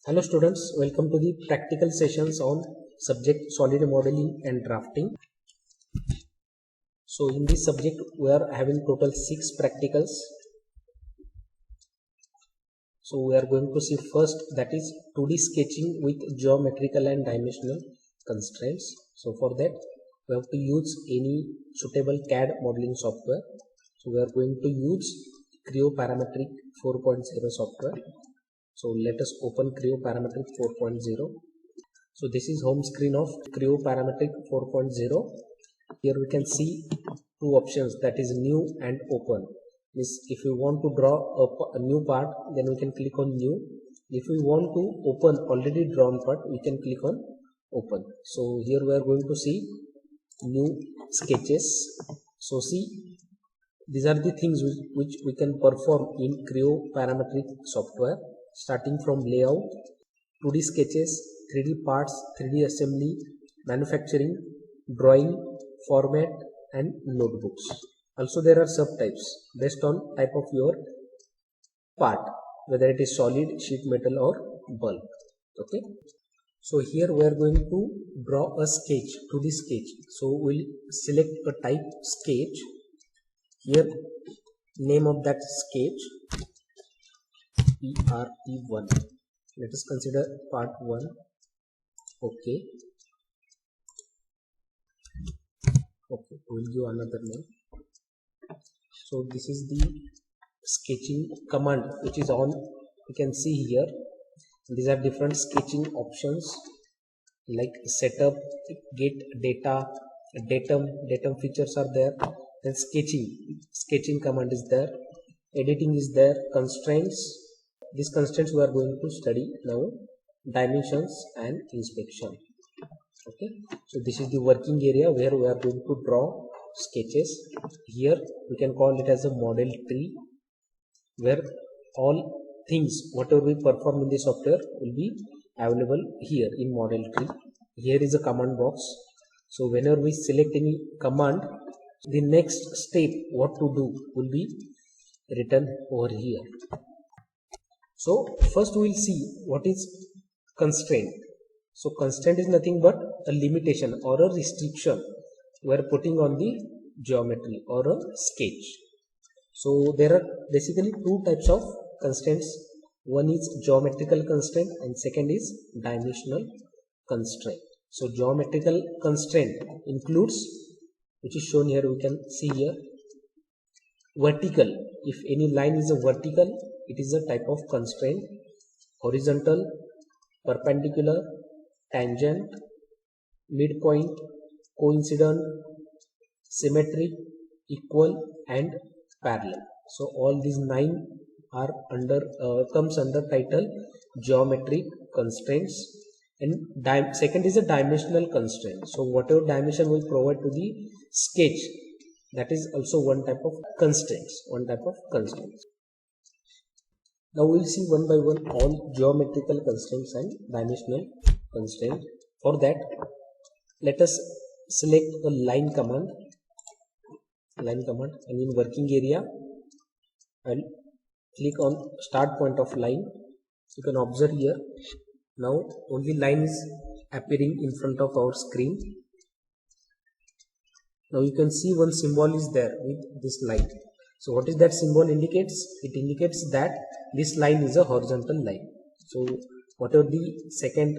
Hello students, welcome to the practical sessions on subject solid modeling and drafting. So in this subject we are having total 6 practicals. So we are going to see first, that is 2D sketching with geometrical and dimensional constraints. So for that we have to use any suitable CAD modeling software. So we are going to use Creo Parametric 4.0 software. So let us open Creo Parametric 4.0. So this is home screen of Creo Parametric 4.0. Here we can see two options, that is new and open. If you want to draw a new part, then we can click on new. If we want to open already drawn part, we can click on open. So here we are going to see new sketches. So see, these are the things which we can perform in Creo Parametric software, starting from layout, 2D sketches, 3D parts, 3D assembly, manufacturing, drawing, format and notebooks. Also there are subtypes based on type of your part, whether it is solid, sheet metal or bulk. Okay. So here we are going to draw a sketch, 2D sketch. So we'll select a type sketch. Here name of that sketch PRT1. Let us consider part 1. Okay, we'll give another name. So this is the sketching command which is on. You can see here these are different sketching options like setup, get data, datum features are there, then sketching command is there, editing is there, constraints. These constraints we are going to study now, dimensions and inspection. Okay, so this is the working area where we are going to draw sketches. Here we can call it as a model tree, where all things whatever we perform in the software will be available here in model tree. Here is a command box. So whenever we select any command, the next step what to do will be written over here. So first we will see what is constraint. So constraint is nothing but a limitation or a restriction we are putting on the geometry or a sketch. So there are basically two types of constraints. One is geometrical constraint and second is dimensional constraint. So geometrical constraint includes, which is shown here, we can see here, vertical. If any line is a vertical, it is a type of constraint. Horizontal, perpendicular, tangent, midpoint, coincident, symmetric, equal and parallel. So all these 9 are comes under title geometric constraints. And second is a dimensional constraint. So whatever dimension we provide to the sketch, that is also one type of constraints. Now we will see one by one all geometrical constraints and dimensional constraints. For that, let us select a line command, and in working area I'll click on start point of line. You can observe here, now only line is appearing in front of our screen. Now you can see one symbol is there with this line. So what is that symbol indicates? It indicates that this line is a horizontal line. So whatever the second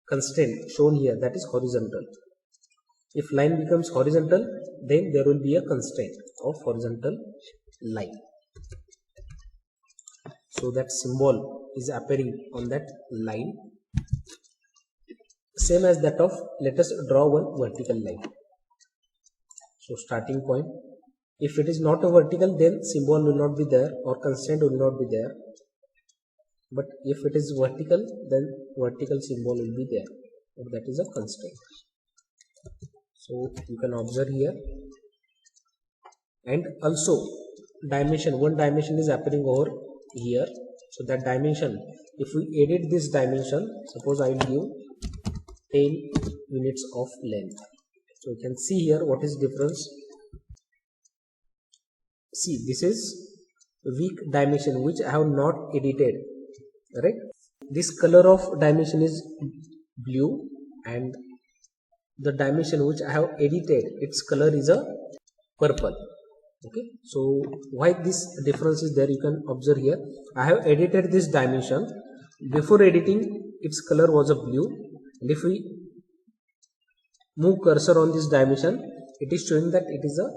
constraint shown here, that is horizontal. If line becomes horizontal, then there will be a constraint of horizontal line. So that symbol is appearing on that line, same as that of, let us draw one vertical line. So starting point, if it is not a vertical, then symbol will not be there or constraint will not be there. But if it is vertical, then vertical symbol will be there, or that is a constraint. So you can observe here. And also dimension, one dimension is appearing over here. So that dimension, if we edit this dimension, suppose I will give 10 units of length. So you can see here what is difference. See, this is weak dimension which I have not edited, right? This color of dimension is blue, and the dimension which I have edited, its color is a purple. Okay, so why this difference is there, you can observe here. I have edited this dimension. Before editing, its color was a blue, and if we move cursor on this dimension, it is showing that it is a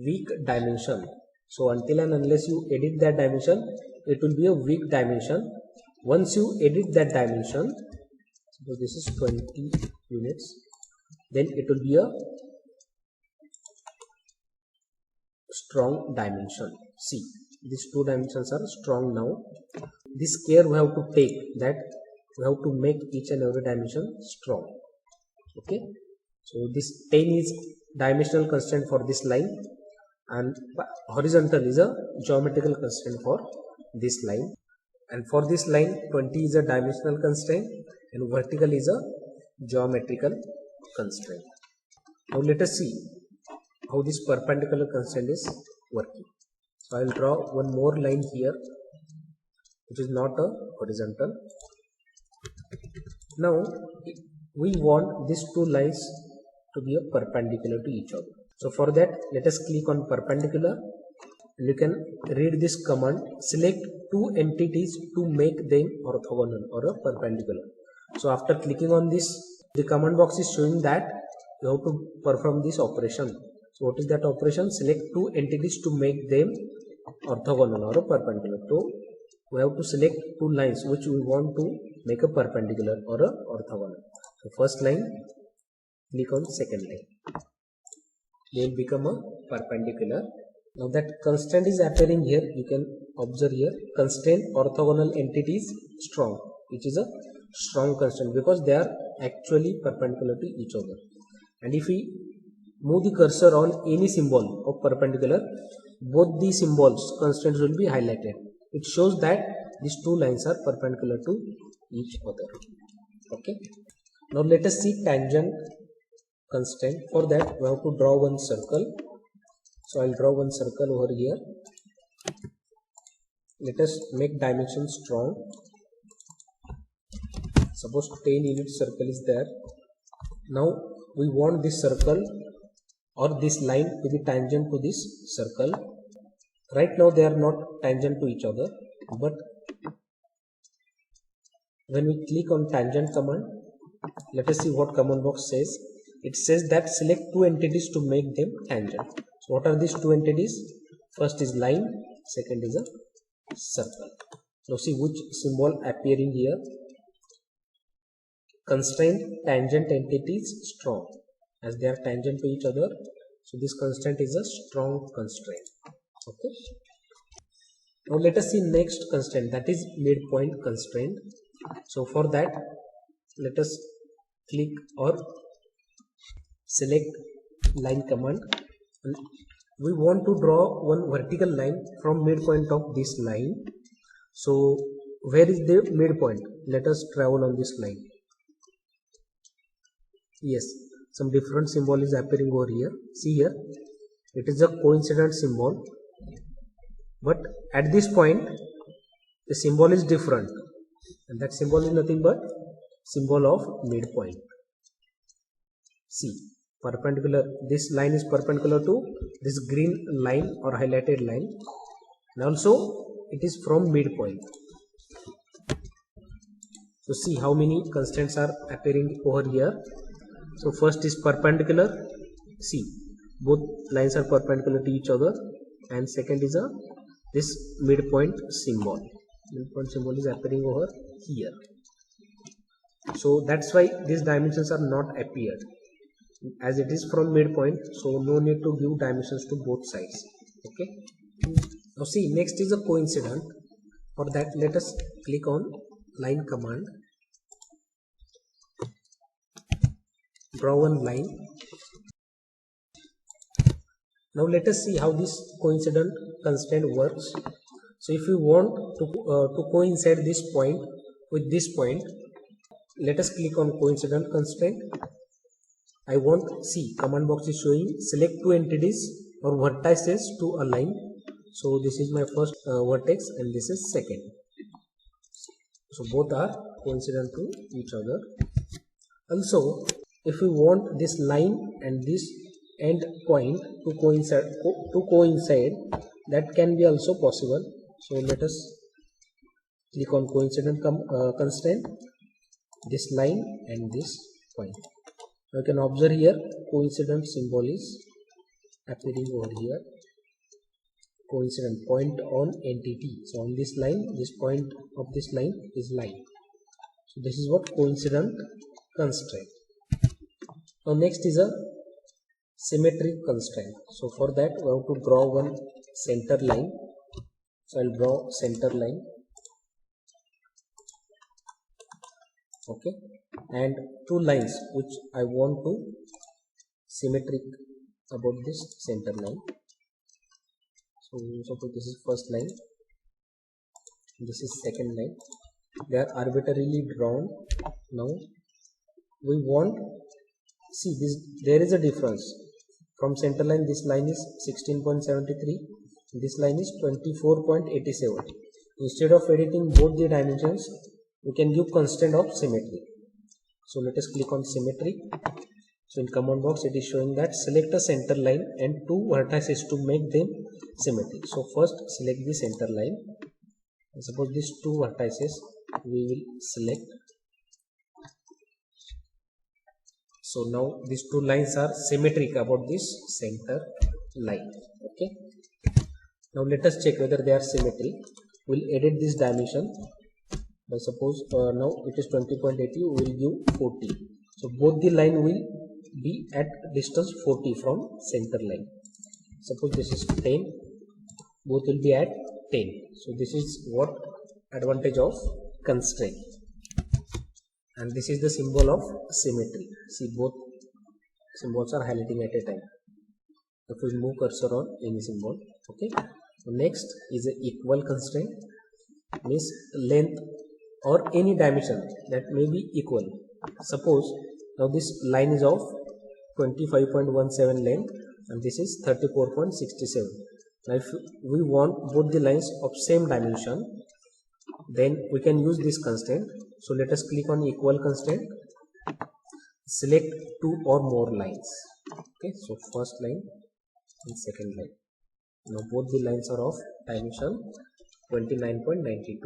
weak dimension. So until and unless you edit that dimension, it will be a weak dimension. Once you edit that dimension, suppose this is 20 units, then it will be a strong dimension. See, these two dimensions are strong now. This care we have to take, that we have to make each and every dimension strong. Okay, so this 10 is dimensional constraint for this line, and horizontal is a geometrical constraint for this line, and for this line 20 is a dimensional constraint and vertical is a geometrical constraint. Now let us see how this perpendicular constraint is working. So I will draw one more line here which is not a horizontal. Now we want these two lines to be a perpendicular to each other. So for that, let us click on perpendicular, and you can read this command: select two entities to make them orthogonal or a perpendicular. So after clicking on this, the command box is showing that you have to perform this operation. So what is that operation? Select two entities to make them orthogonal or a perpendicular. So we have to select two lines which we want to make a perpendicular or a orthogonal. So first line, click on second line, they will become a perpendicular. Now that constraint is appearing here, you can observe here, constraint orthogonal entities strong, which is a strong constraint because they are actually perpendicular to each other. And if we move the cursor on any symbol of perpendicular, both the symbols constraints will be highlighted. It shows that these two lines are perpendicular to each other. Okay, now let us see tangent constraint. For that we have to draw one circle. So I will draw one circle over here. Let us make dimension strong. Suppose 10 unit circle is there. Now we want this circle or this line to be tangent to this circle. Right now they are not tangent to each other, but when we click on tangent command, let us see what command box says. It says that select two entities to make them tangent. So what are these two entities? First is line, second is a circle. Now see which symbol appearing here. Constraint tangent entities strong, as they are tangent to each other. So this constraint is a strong constraint. Okay. Now let us see next constraint, that is midpoint constraint. So for that, let us click or select line command. We want to draw one vertical line from midpoint of this line. So where is the midpoint? Let us travel on this line. Yes, some different symbol is appearing over here. See here, it is a coincident symbol, but at this point the symbol is different, and that symbol is nothing but symbol of midpoint. See, perpendicular, this line is perpendicular to this green line or highlighted line, and also it is from midpoint. So see how many constraints are appearing over here. So first is perpendicular. See, both lines are perpendicular to each other, and second is this midpoint symbol. Midpoint symbol is appearing over here. So that's why these dimensions are not appeared, as it is from midpoint. So no need to give dimensions to both sides. Okay. Now see, next is a coincident. For that, let us click on line command. Draw one line. Now let us see how this coincident constraint works. So if you want to coincide this point with this point, let us click on coincident constraint. I want, see, command box is showing select two entities or vertices to a line. So this is my first vertex and this is second. So both are coincident to each other. Also, if we want this line and this end point to coincide, that can be also possible. So let us click on coincident constraint, this line and this point. Now you can observe here coincident symbol is appearing over here, coincident point on entity. So on this line, this point of this line is line. So this is what coincident constraint. Now next is a symmetric constraint. So for that we have to draw one center line. So I'll draw center line. Okay, and two lines which I want to symmetric about this center line. So suppose this is first line, this is second line. They are arbitrarily drawn. Now we want, see this, there is a difference from center line. This line is 16.73, this line is 24.87. Instead of editing both the dimensions, we can give constraint of symmetry. So let us click on symmetry. So in command box it is showing that select a center line and two vertices to make them symmetric. So first select the center line. Suppose these two vertices we will select. So now these two lines are symmetric about this center line. Okay. Now let us check whether they are symmetric. We'll edit this dimension. By suppose now it is 20.80, we will give 40. So both the line will be at distance 40 from center line. Suppose this is 10, both will be at 10. So this is what advantage of constraint. And this is the symbol of symmetry. See, both symbols are highlighting at a time. If we move cursor on any symbol. Okay. So next is an equal constraint. Means length or any dimension that may be equal. Suppose now this line is of 25.17 length and this is 34.67. Now if we want both the lines of same dimension, then we can use this constraint. So let us click on equal constraint, select two or more lines. Okay, so first line and second line. Now both the lines are of dimension 29.92.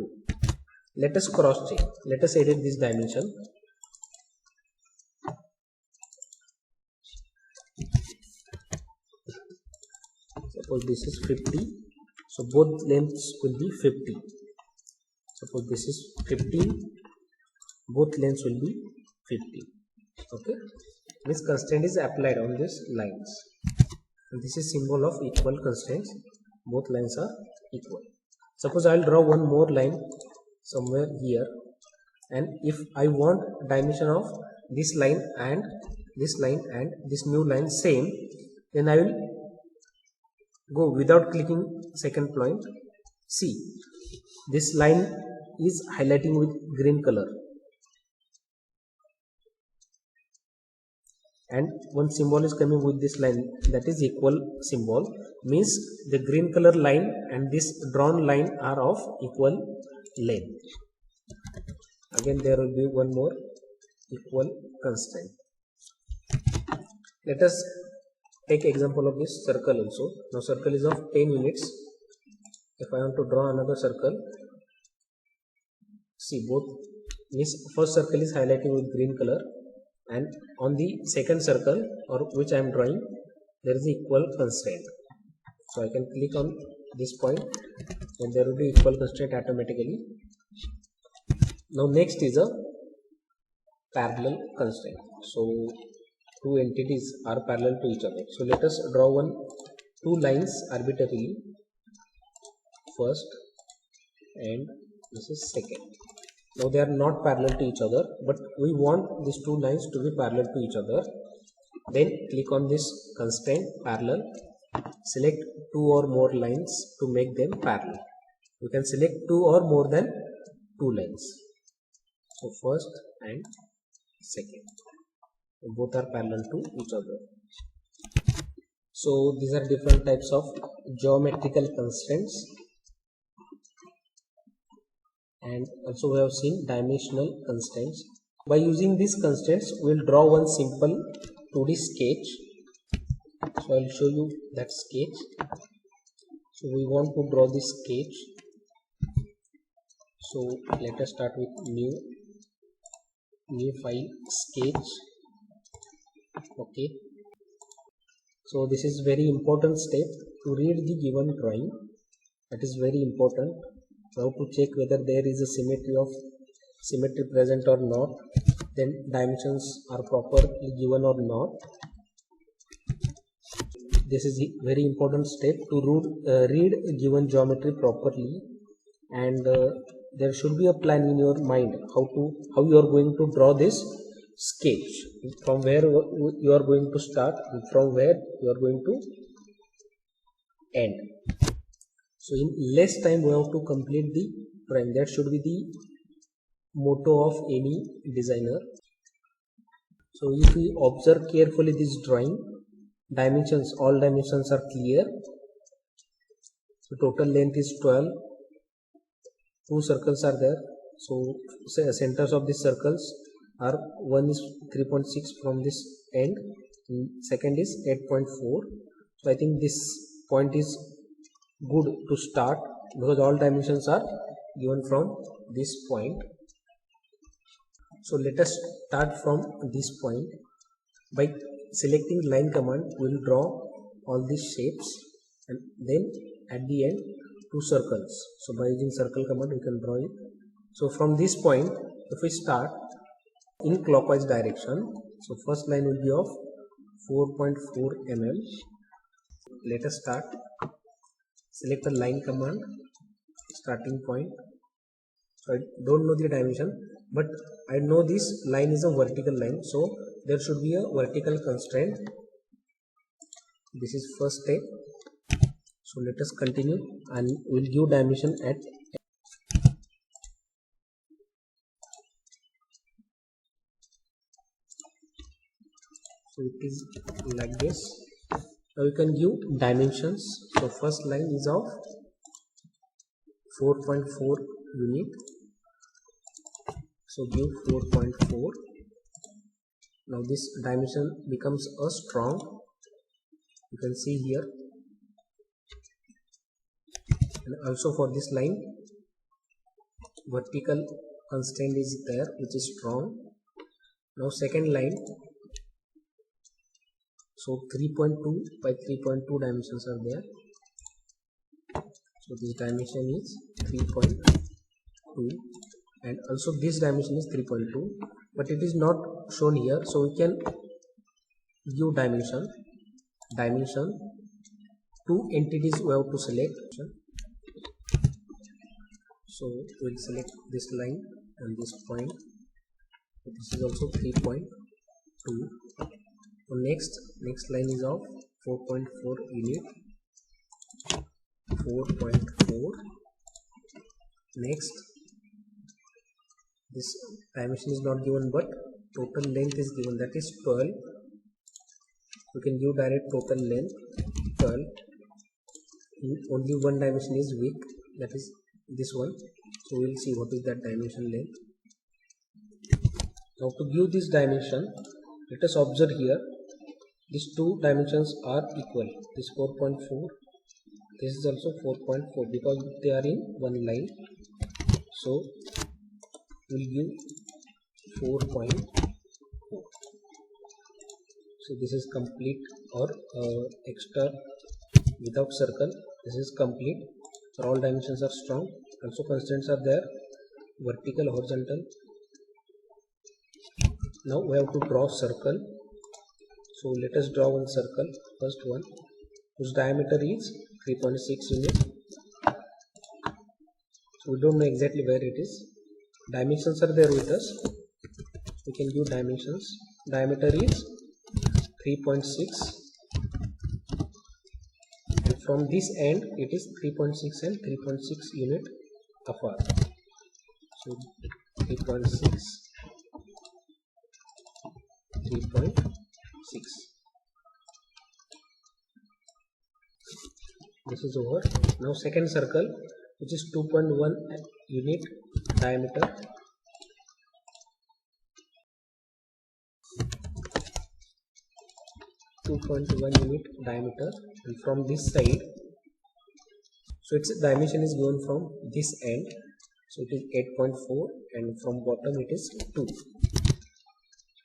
Let us cross check. Let us edit this dimension. Suppose this is 50. So both lengths will be 50. Suppose this is 15. Both lengths will be 50. Okay. This constraint is applied on these lines. And this is symbol of equal constraints. Both lines are equal. Suppose I will draw one more line somewhere here, and if I want dimension of this line and this new line same, then I will go without clicking second point. See, this line is highlighting with green color and one symbol is coming with this line, that is equal symbol, means the green color line and this drawn line are of equal length. Again there will be one more equal constraint. Let us take example of this circle also. Now circle is of 10 units. If I want to draw another circle, see both, means first circle is highlighting with green color and on the second circle or which I am drawing there is equal constraint. So I can click on this point and there will be equal constraint automatically. Now next is a parallel constraint. So two entities are parallel to each other. So let us draw two lines arbitrarily, first and this is second. Now they are not parallel to each other, but we want these two lines to be parallel to each other. Then click on this constraint parallel, select two or more lines to make them parallel. You can select two or more than two lines. So first and second, both are parallel to each other. So these are different types of geometrical constraints. and also we have seen dimensional constraints. By using these constraints, we will draw one simple 2D sketch. So I will show you that sketch. So we want to draw this sketch. So let us start with new file, sketch. Okay. So this is very important step to read the given drawing. That is very important. We have to check whether there is a symmetry present or not. Then dimensions are properly given or not. This is a very important step to read given geometry properly, and there should be a plan in your mind how you are going to draw this sketch, from where you are going to start and from where you are going to end. So in less time we have to complete the drawing. That should be the motto of any designer. So if we observe carefully this drawing, all dimensions are clear. The total length is 12. Two circles are there. So centers of these circles are, one is 3.6 from this end, and second is 8.4. So I think this point is good to start because all dimensions are given from this point. So let us start from this point. By selecting line command, we will draw all these shapes, and then at the end 2 circles. So by using circle command we can draw it. So from this point, if we start in clockwise direction, so first line will be of 4.4 mm. Let us start. Select the line command, starting point. So I don't know the dimension, but I know this line is a vertical line, so there should be a vertical constraint. This is first step. So let us continue and we'll give dimension at. So it is like this. Now you can give dimensions. So first line is of 4.4 unit. So give 4.4. Now this dimension becomes a strong. You can see here. And also for this line, vertical constraint is there, which is strong. Now second line. So 3.2 by 3.2 dimensions are there. So this dimension is 3.2, and also this dimension is 3.2, but it is not shown here. So we can give dimension. Two entities we have to select. So we'll select this line and this point. This is also 3.2. So next line is of 4.4 unit. 4.4. Next, this dimension is not given, but total length is given, that is 12. We can give direct total length 12. Only one dimension is weak, that is this one. So we will see what is that dimension length. Now to give this dimension, let us observe here. These two dimensions are equal. This 4.4, this is also 4.4 because they are in one line. So we will give 4.4. So this is complete, or extra without circle. This is complete. So all dimensions are strong. Also constraints are there, vertical, horizontal. Now we have to draw circle. So let us draw one circle, first one, whose diameter is 3.6 units. So we don't know exactly where it is. Dimensions are there with us. We can give dimensions. Diameter is 3.6, and from this end it is 3.6 and 3.6 unit apart. So 3.6, 3.6. This is over. Now second circle, which is 2.1 unit diameter, 2.1 unit diameter, and from this side, so its dimension is given from this end, so it is 8.4, and from bottom it is 2.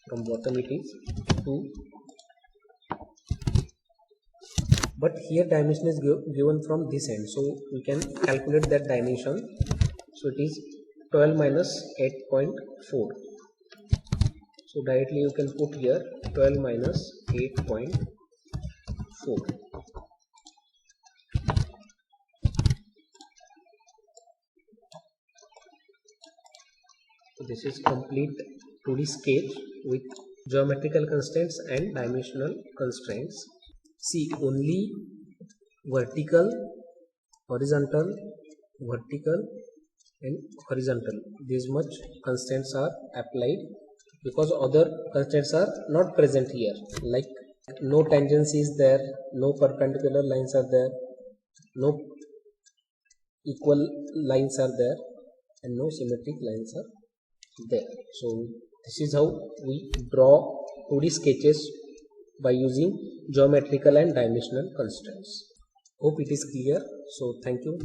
From bottom it is 2, but here dimension is given from this end, so we can calculate that dimension. So it is 12 minus 8.4. So directly you can put here 12 minus 8.4. This is complete 2D sketch with geometrical constraints and dimensional constraints. See, only vertical, horizontal, vertical and horizontal, this much constraints are applied, because other constraints are not present here, like no tangency is there, no perpendicular lines are there, no equal lines are there, and no symmetric lines are there. So this is how we draw 2D sketches by using geometrical and dimensional constraints. Hope it is clear. So thank you.